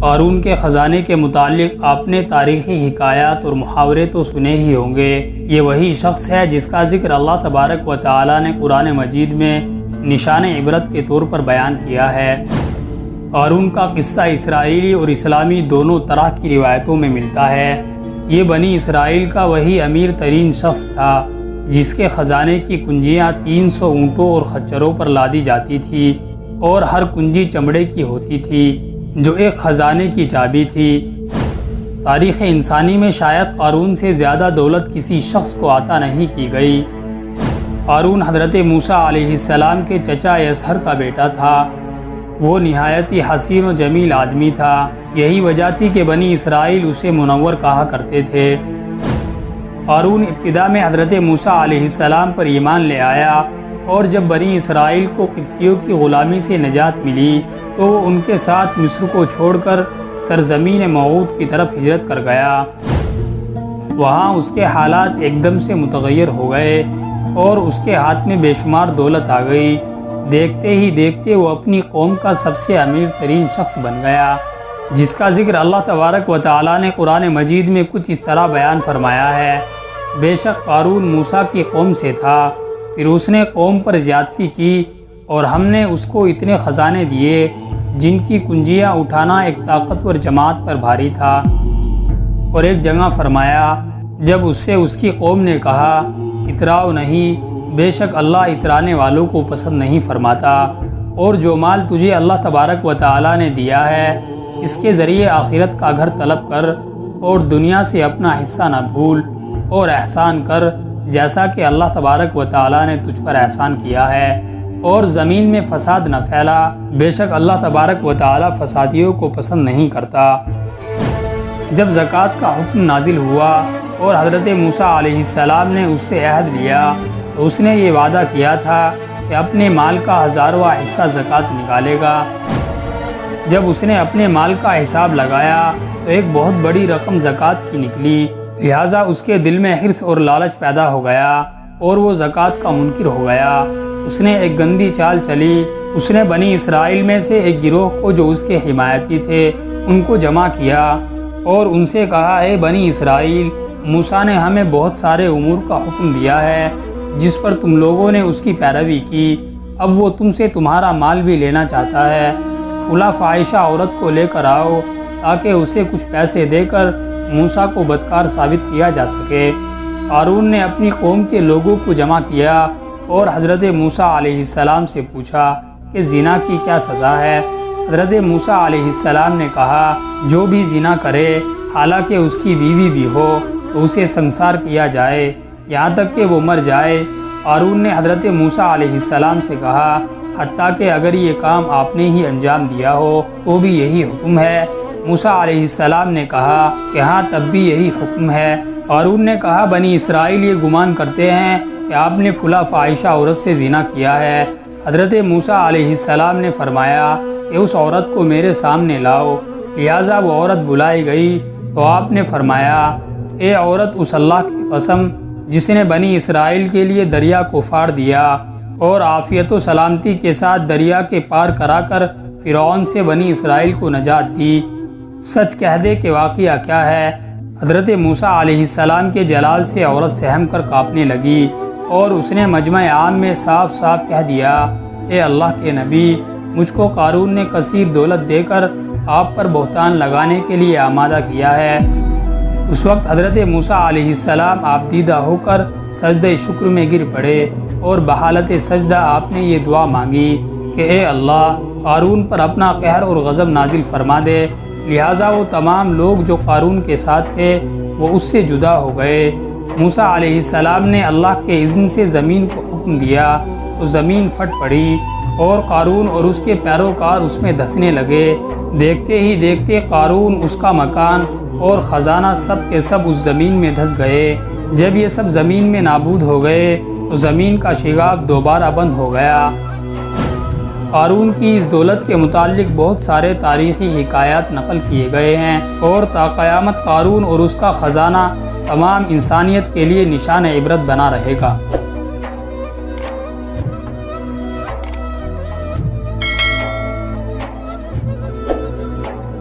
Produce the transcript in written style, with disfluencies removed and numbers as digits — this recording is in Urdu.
قارون کے خزانے کے متعلق آپ نے تاریخی حکایات اور محاورے تو سنے ہی ہوں گے۔ یہ وہی شخص ہے جس کا ذکر اللہ تبارک و تعالی نے قرآن مجید میں نشان عبرت کے طور پر بیان کیا ہے۔ قارون کا قصہ اسرائیلی اور اسلامی دونوں طرح کی روایتوں میں ملتا ہے۔ یہ بنی اسرائیل کا وہی امیر ترین شخص تھا جس کے خزانے کی کنجیاں 300 اونٹوں اور خچروں پر لادی جاتی تھی اور ہر کنجی چمڑے کی ہوتی تھی جو ایک خزانے کی چابی تھی۔ تاریخ انسانی میں شاید قارون سے زیادہ دولت کسی شخص کو عطا نہیں کی گئی۔ قارون حضرت موسیٰ علیہ السلام کے چچا یسہر کا بیٹا تھا۔ وہ نہایت ہی حسین و جمیل آدمی تھا۔ یہی وجہ تھی کہ بنی اسرائیل اسے منور کہا کرتے تھے۔ قارون ابتدا میں حضرت موسیٰ علیہ السلام پر ایمان لے آیا، اور جب بنی اسرائیل کو قبطیوں کی غلامی سے نجات ملی تو وہ ان کے ساتھ مصر کو چھوڑ کر سرزمین موعود کی طرف ہجرت کر گیا۔ وہاں اس کے حالات ایک دم سے متغیر ہو گئے اور اس کے ہاتھ میں بے شمار دولت آ گئی۔ دیکھتے ہی دیکھتے وہ اپنی قوم کا سب سے امیر ترین شخص بن گیا، جس کا ذکر اللہ تبارک و تعالی نے قرآن مجید میں کچھ اس طرح بیان فرمایا ہے۔ بے شک قارون موسیٰ کی قوم سے تھا، پھر اس نے قوم پر زیادتی کی اور ہم نے اس کو اتنے خزانے دیے جن کی کنجیاں اٹھانا ایک طاقتور جماعت پر بھاری تھا۔ اور ایک جگہ فرمایا جب اس سے اس کی قوم نے کہا اتراؤ نہیں، بے شک اللہ اترانے والوں کو پسند نہیں فرماتا، اور جو مال تجھے اللہ تبارک و تعالی نے دیا ہے اس کے ذریعے آخرت کا گھر طلب کر اور دنیا سے اپنا حصہ نہ بھول اور احسان کر جیسا کہ اللہ تبارک و تعالی نے تجھ پر احسان کیا ہے، اور زمین میں فساد نہ پھیلا، بے شک اللہ تبارک و تعالی فسادیوں کو پسند نہیں کرتا۔ جب زکوٰۃ کا حکم نازل ہوا اور حضرت موسیٰ علیہ السلام نے اس سے عہد لیا تو اس نے یہ وعدہ کیا تھا کہ اپنے مال کا 1000واں حصہ زکوٰۃ نکالے گا۔ جب اس نے اپنے مال کا حساب لگایا تو ایک بہت بڑی رقم زکوٰۃ کی نکلی، لہٰذا اس کے دل میں حرص اور لالچ پیدا ہو گیا اور وہ زکوٰۃ کا منکر ہو گیا۔ اس نے ایک گندی چال چلی، اس نے بنی اسرائیل میں سے ایک گروہ کو جو اس کے حمایتی تھے ان کو جمع کیا اور ان سے کہا اے بنی اسرائیل، موسیٰ نے ہمیں بہت سارے امور کا حکم دیا ہے جس پر تم لوگوں نے اس کی پیروی کی، اب وہ تم سے تمہارا مال بھی لینا چاہتا ہے۔ فلاں فاحشہ عورت کو لے کر آؤ تاکہ اسے کچھ پیسے دے کر موسیٰ کو بدکار ثابت کیا جا سکے۔ قارون نے اپنی قوم کے لوگوں کو جمع کیا اور حضرت موسیٰ علیہ السلام سے پوچھا کہ زنا کی کیا سزا ہے۔ حضرت موسیٰ علیہ السلام نے کہا جو بھی زنا کرے حالانکہ اس کی بیوی بھی ہو تو اسے سنسار کیا جائے یہاں تک کہ وہ مر جائے۔ قارون نے حضرت موسیٰ علیہ السلام سے کہا حتیٰ کہ اگر یہ کام آپ نے ہی انجام دیا ہو تو بھی یہی حکم ہے۔ موسیٰ علیہ السلام نے کہا کہ ہاں تب بھی یہی حکم ہے۔ قارون نے کہا بنی اسرائیل یہ گمان کرتے ہیں کہ آپ نے فلاں فاحشہ عورت سے زنا کیا ہے۔ حضرت موسیٰ علیہ السلام نے فرمایا کہ اس عورت کو میرے سامنے لاؤ، لہٰذا وہ عورت بلائی گئی تو آپ نے فرمایا اے عورت اس اللہ کی قسم جس نے بنی اسرائیل کے لیے دریا کو پھاڑ دیا اور عافیت و سلامتی کے ساتھ دریا کے پار کرا کر فرعون سے بنی اسرائیل کو نجات دی، سچ کہہ دے کہ واقعہ کیا ہے۔ حضرت موسیٰ علیہ السلام کے جلال سے عورت سہم کر کانپنے لگی اور اس نے مجمع عام میں صاف صاف کہہ دیا اے اللہ کے نبی، مجھ کو قارون نے کثیر دولت دے کر آپ پر بہتان لگانے کے لیے آمادہ کیا ہے۔ اس وقت حضرت موسیٰ علیہ السلام آپ دیدہ ہو کر سجدہ شکر میں گر پڑے اور بحالت سجدہ آپ نے یہ دعا مانگی کہ اے اللہ قارون پر اپنا قہر اور غضب نازل فرما دے، لہٰذا وہ تمام لوگ جو قارون کے ساتھ تھے وہ اس سے جدا ہو گئے۔ موسیٰ علیہ السلام نے اللہ کے اذن سے زمین کو حکم دیا تو زمین پھٹ پڑی اور قارون اور اس کے پیروکار اس میں دھسنے لگے۔ دیکھتے ہی دیکھتے قارون، اس کا مکان اور خزانہ سب کے سب اس زمین میں دھس گئے۔ جب یہ سب زمین میں نابود ہو گئے تو زمین کا شگاف دوبارہ بند ہو گیا۔ قارون کی اس دولت کے متعلق بہت سارے تاریخی حکایات نقل کیے گئے ہیں اور تا قیامت قارون اور اس کا خزانہ تمام انسانیت کے لیے نشان عبرت بنا رہے گا۔